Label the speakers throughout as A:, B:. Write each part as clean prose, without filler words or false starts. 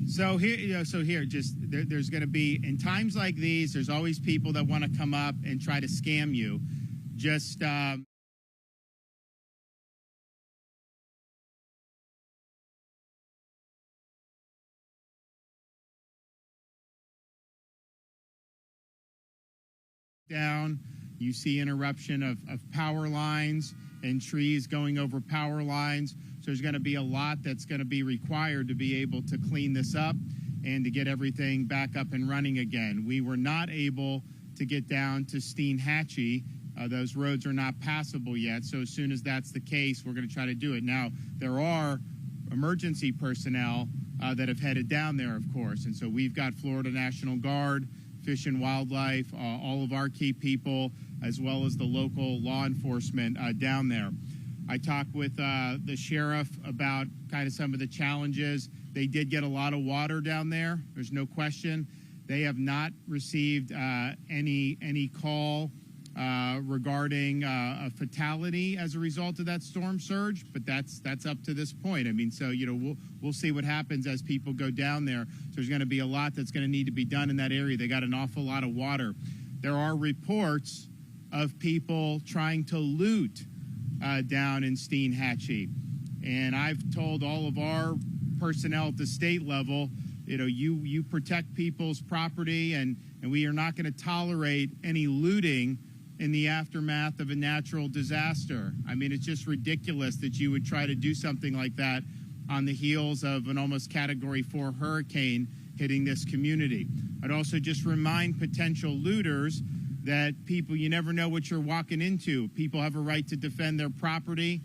A: So here, there's going to be, in times like these, there's always people that want to come up and try to scam you. Just down, you see interruption of power lines and trees going over power lines. So there's going to be a lot that's going to be required to be able to clean this up and to get everything back up and running again. We were not able to get down to Steinhatchee. Those roads are not passable yet. So as soon as that's the case, we're going to try to do it. Now, there are emergency personnel that have headed down there, of course. And so we've got Florida National Guard, Fish and Wildlife, all of our key people, as well as the local law enforcement down there. I talked with the sheriff about kind of some of the challenges. They did get a lot of water down there. There's no question. They have not received any call regarding a fatality as a result of that storm surge, but that's up to this point. I mean, so we'll see what happens as people go down there. So there's going to be a lot that's going to need to be done in that area. They got an awful lot of water. There are reports of people trying to loot down in Steinhatchee, and I've told all of our personnel at the state level, you protect people's property, and we are not going to tolerate any looting in the aftermath of a natural disaster. I mean, it's just ridiculous that you would try to do something like that on the heels of an almost Category 4 hurricane hitting this community. I'd also just remind potential looters that people, you never know what you're walking into. People have a right to defend their property.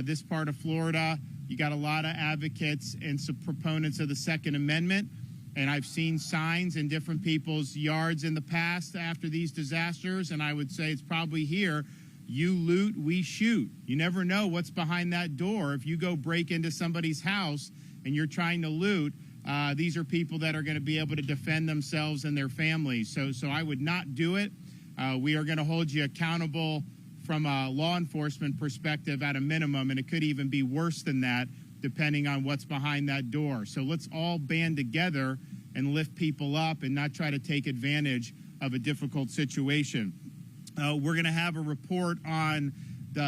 A: This part of Florida, you got a lot of advocates and some proponents of the Second Amendment. And I've seen signs in different people's yards in the past after these disasters, and I would say it's probably here. You loot, we shoot. You never know what's behind that door. If you go break into somebody's house and you're trying to loot, these are people that are going to be able to defend themselves and their families. So I would not do it. We are going to hold you accountable from a law enforcement perspective at a minimum, and it could even be worse than that, depending on what's behind that door. So let's all band together and lift people up and not try to take advantage of a difficult situation. We're going to have a report on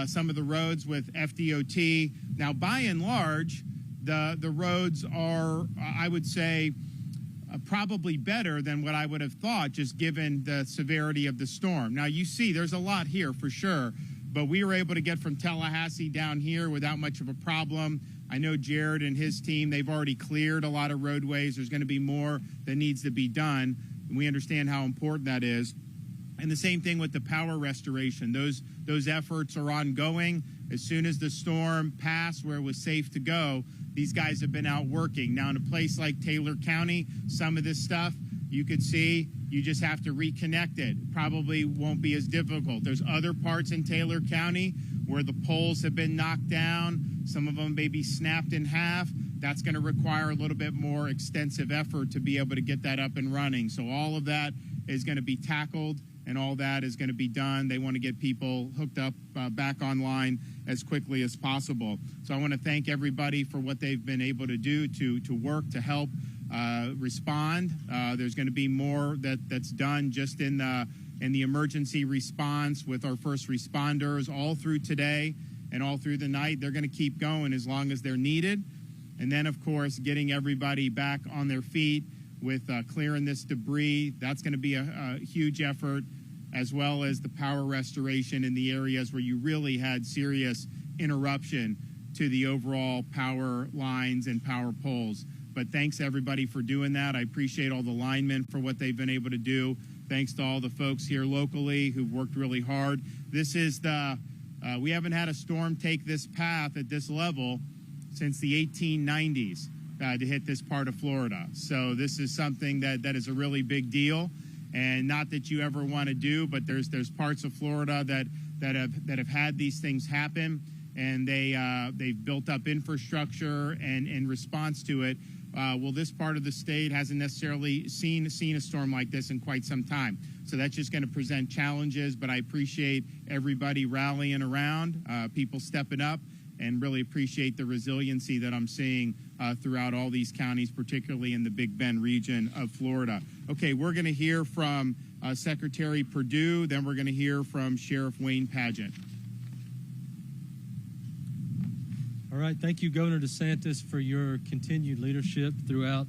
A: some of the roads with FDOT. Now, by and large, the roads are, I would say, probably better than what I would have thought, just given the severity of the storm. Now, you see, there's a lot here for sure, but we were able to get from Tallahassee down here without much of a problem. I know Jared and his team, they've already cleared a lot of roadways. There's going to be more that needs to be done, and we understand how important that is. And the same thing with the power restoration. Those efforts are ongoing. As soon as the storm passed where it was safe to go, these guys have been out working. Now, in a place like Taylor County, some of this stuff, you could see, you just have to reconnect it. Probably won't be as difficult. There's other parts in Taylor County where the poles have been knocked down. Some of them may be snapped in half. That's going to require a little bit more extensive effort to be able to get that up and running. So all of that is going to be tackled, and all that is going to be done. They want to get people hooked up back online as quickly as possible. So I want to thank everybody for what they've been able to do to work to help respond. There's going to be more that's done just in the emergency response with our first responders all through today and all through the night. They're going to keep going as long as they're needed. And then, of course, getting everybody back on their feet with clearing this debris. That's going to be a huge effort, as well as the power restoration in the areas where you really had serious interruption to the overall power lines and power poles. But thanks, everybody, for doing that. I appreciate all the linemen for what they've been able to do. Thanks to all the folks here locally who've worked really hard. This is we haven't had a storm take this path at this level since the 1890s to hit this part of Florida. So this is something that is a really big deal, and not that you ever want to do, but there's parts of Florida that have had these things happen, and they've built up infrastructure and in response to it. Well, this part of the state hasn't necessarily seen a storm like this in quite some time. So that's just going to present challenges, but I appreciate everybody rallying around, people stepping up and really appreciate the resiliency that I'm seeing throughout all these counties, particularly in the Big Bend region of Florida. Okay, we're going to hear from Secretary Perdue, then we're going to hear from Sheriff Wayne Padgett.
B: All right, thank you, Governor DeSantis, for your continued leadership throughout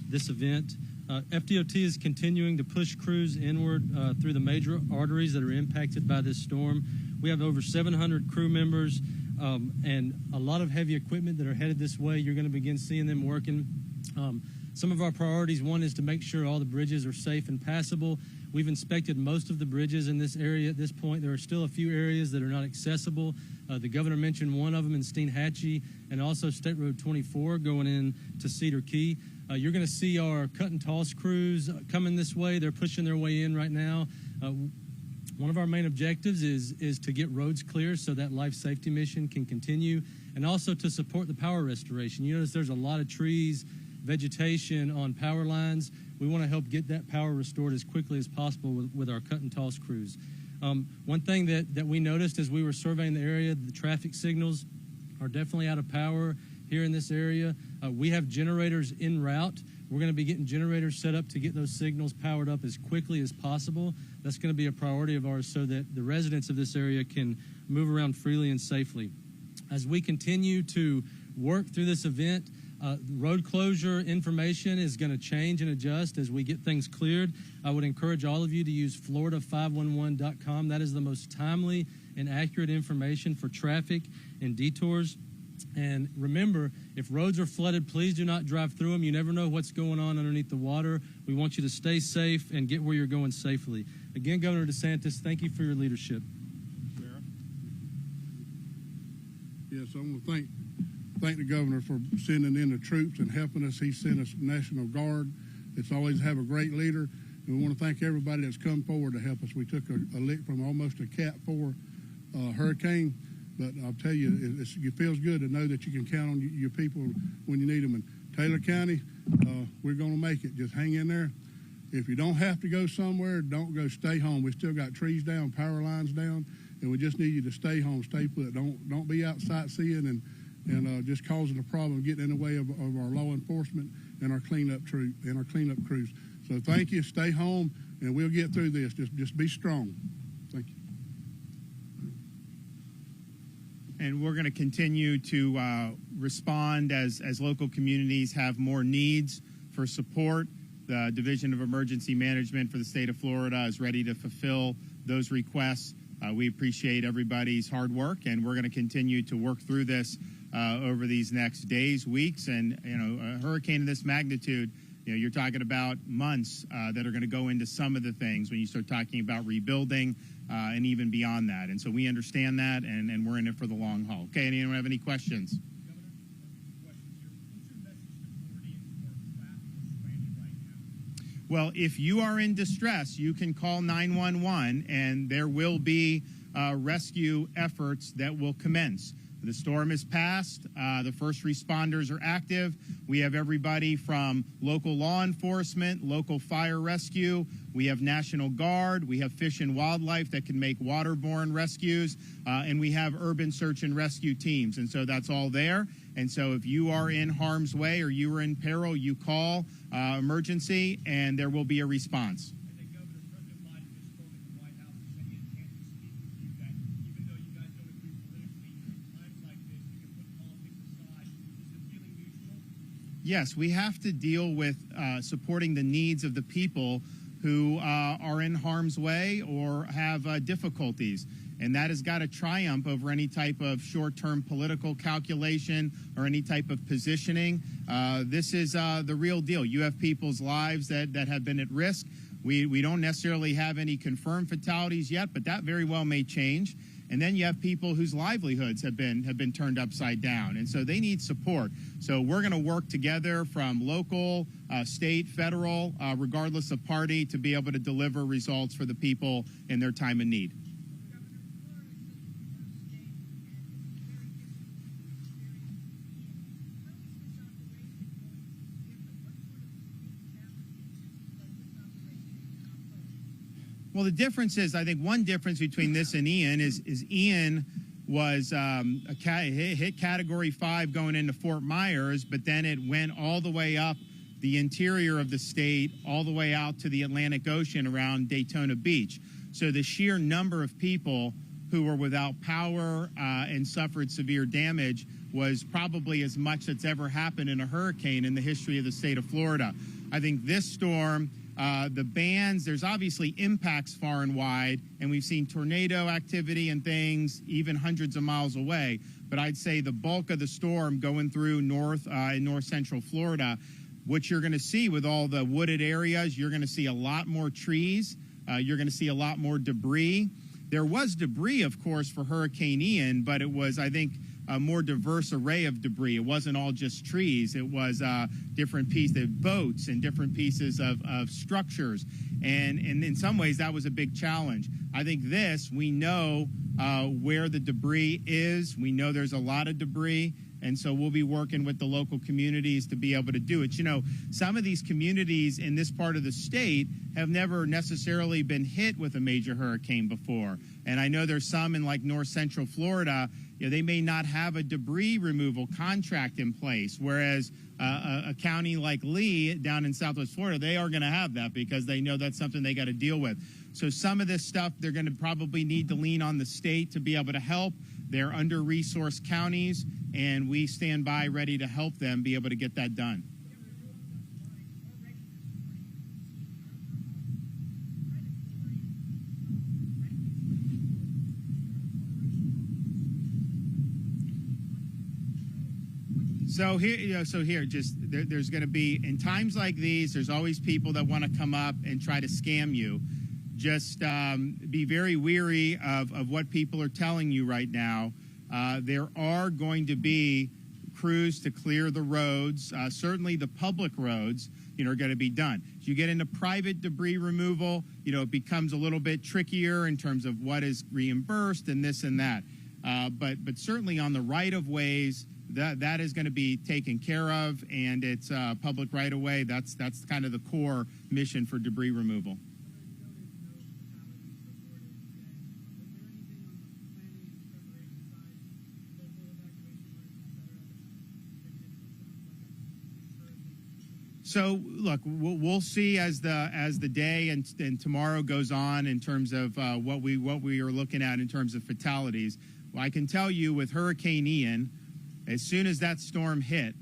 B: this event. FDOT is continuing to push crews inward through the major arteries that are impacted by this storm. We have over 700 crew members and a lot of heavy equipment that are headed this way. You're going to begin seeing them working. Some of our priorities, one is to make sure all the bridges are safe and passable. We've inspected most of the bridges in this area at this point. There are still a few areas that are not accessible. The governor mentioned one of them in Steinhatchee and also State Road 24 going in to Cedar Key. You're going to see our cut and toss crews coming this way. They're pushing their way in right now. One of our main objectives is to get roads clear so that life safety mission can continue, and also to support the power restoration. You notice there's a lot of trees, vegetation on power lines. We want to help get that power restored as quickly as possible with our cut and toss crews. One thing that we noticed as we were surveying the area, the traffic signals are definitely out of power here in this area. We have generators en route. We're going to be getting generators set up to get those signals powered up as quickly as possible. That's going to be a priority of ours so that the residents of this area can move around freely and safely. As we continue to work through this event, road closure information is going to change and adjust as we get things cleared. I would encourage all of you to use Florida511.com. That is the most timely and accurate information for traffic and detours. And remember, if roads are flooded, please do not drive through them. You never know what's going on underneath the water. We want you to stay safe and get where you're going safely. Again, Governor DeSantis, thank you for your leadership.
C: Sheriff? Yes, I want to thank the governor for sending in the troops and helping us. He sent us National Guard. It's always have a great leader. And we want to thank everybody that's come forward to help us. We took a lick from almost a Cat 4 hurricane. But I'll tell you, it feels good to know that you can count on your people when you need them. And Taylor County, we're going to make it. Just hang in there. If you don't have to go somewhere, don't go. Stay home. We still got trees down, power lines down, and we just need you to stay home, stay put. Don't be out sightseeing and just causing a problem, getting in the way of our law enforcement and our cleanup crews. So thank you. Stay home, and we'll get through this. Just be strong. Thank you.
A: And we're going to continue to respond as local communities have more needs for support. The Division of Emergency Management for the state of Florida is ready to fulfill those requests. We appreciate everybody's hard work, and we're going to continue to work through this over these next days, weeks, and a hurricane of this magnitude. You're talking about months that are going to go into some of the things when you start talking about rebuilding and even beyond that. And so we understand that, and we're in it for the long haul. Okay, anyone have any questions? Well, if you are in distress, you can call 911, and there will be rescue efforts that will commence. The storm is past. The first responders are active. We have everybody from local law enforcement, local fire rescue. We have National Guard. We have Fish and Wildlife that can make waterborne rescues. And we have urban search and rescue teams. And so that's all there. And so if you are in harm's way or you are in peril, you call emergency, and there will be a response. Yes, we have to deal with supporting the needs of the people who are in harm's way or have difficulties. And that has got to triumph over any type of short-term political calculation or any type of positioning. This is the real deal. You have people's lives that have been at risk. We don't necessarily have any confirmed fatalities yet, but that very well may change. And then you have people whose livelihoods have been turned upside down, and so they need support. So we're going to work together from local, state, federal, regardless of party, to be able to deliver results for the people in their time of need. Well, the difference is, I think one difference between this and Ian is Ian was hit Category 5 going into Fort Myers, but then it went all the way up the interior of the state, all the way out to the Atlantic Ocean around Daytona Beach. So the sheer number of people who were without power and suffered severe damage was probably as much that's ever happened in a hurricane in the history of the state of Florida. I think this storm, the bands, there's obviously impacts far and wide, and we've seen tornado activity and things even hundreds of miles away. But I'd say the bulk of the storm going through north and north central Florida, what you're going to see with all the wooded areas, you're going to see a lot more trees. You're going to see a lot more debris. There was debris, of course, for Hurricane Ian, but it was, I think, a more diverse array of debris. It wasn't all just trees. It was different pieces of boats and different pieces of structures. And in some ways, that was a big challenge. I think this, we know where the debris is. We know there's a lot of debris. And so we'll be working with the local communities to be able to do it. You know, some of these communities in this part of the state have never necessarily been hit with a major hurricane before. And I know there's some in like north central Florida, you know, they may not have a debris removal contract in place, whereas a county like Lee down in southwest Florida, they are going to have that because they know that's something they got to deal with. So some of this stuff, they're going to probably need to lean on the state to be able to help. They're under-resourced counties, and we stand by ready to help them be able to get that done. So here, there's going to be, in times like these, there's always people that want to come up and try to scam you. Just be very weary of what people are telling you right now. There are going to be crews to clear the roads. Certainly the public roads, are going to be done. As you get into private debris removal, it becomes a little bit trickier in terms of what is reimbursed and this and that. But certainly on the right-of-ways, that is going to be taken care of, and it's public right-of-way. That's kind of the core mission for debris removal. So look, we'll see as the day and tomorrow goes on in terms of what we are looking at in terms of fatalities. Well, I can tell you with Hurricane Ian, as soon as that storm hit,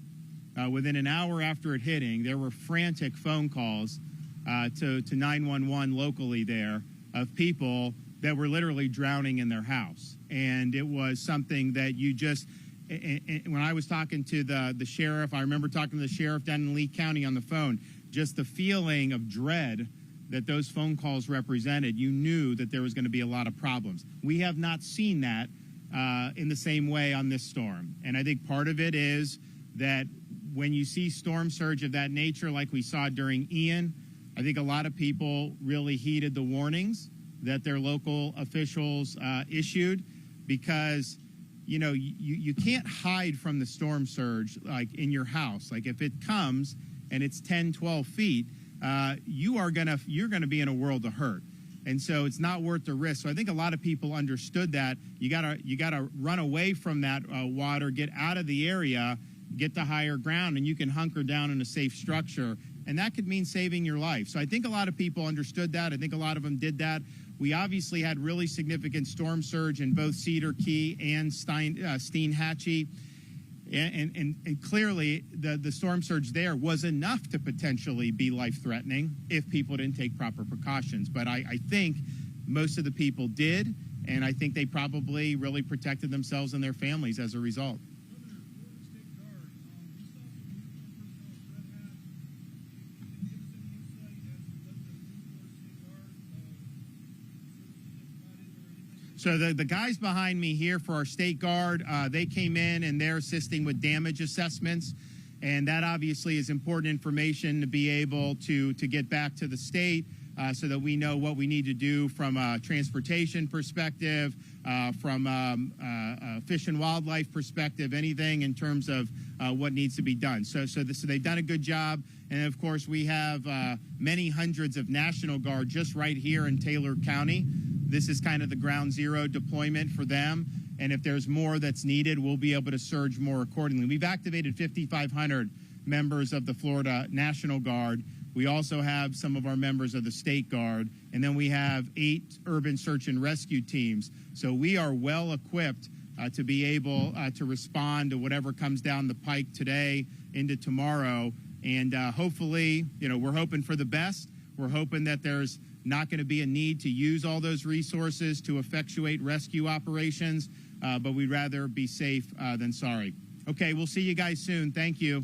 A: within an hour after it hitting, there were frantic phone calls to 911 locally there of people that were literally drowning in their house, and it was something that you just. And when I was talking to the sheriff, I remember talking to the sheriff down in Lee County on the phone, just the feeling of dread that those phone calls represented, you knew that there was going to be a lot of problems. We have not seen that in the same way on this storm. And I think part of it is that when you see storm surge of that nature like we saw during Ian, I think a lot of people really heeded the warnings that their local officials issued, because you can't hide from the storm surge like in your house. Like if it comes and it's 10, 12 feet, you're gonna be in a world of hurt. And so it's not worth the risk. So I think a lot of people understood that you gotta run away from that water, get out of the area, get to higher ground, and you can hunker down in a safe structure. And that could mean saving your life. So I think a lot of people understood that. I think a lot of them did that. We obviously had really significant storm surge in both Cedar Key and Steinhatchee. And clearly the storm surge there was enough to potentially be life-threatening if people didn't take proper precautions. But I think most of the people did, and I think they probably really protected themselves and their families as a result. So the guys behind me here for our State Guard, they came in and they're assisting with damage assessments. And that obviously is important information to be able to get back to the state so that we know what we need to do from a transportation perspective, from a fish and wildlife perspective, anything in terms of what needs to be done. So they've done a good job. And of course, we have many hundreds of National Guard just right here in Taylor County. This is kind of the ground zero deployment for them. And if there's more that's needed, we'll be able to surge more accordingly. We've activated 5,500 members of the Florida National Guard. We also have some of our members of the State Guard. And then we have 8 urban search and rescue teams. So we are well equipped to be able to respond to whatever comes down the pike today into tomorrow. And hopefully, we're hoping for the best. We're hoping that there's not going to be a need to use all those resources to effectuate rescue operations, but we'd rather be safe than sorry. Okay, we'll see you guys soon. Thank you.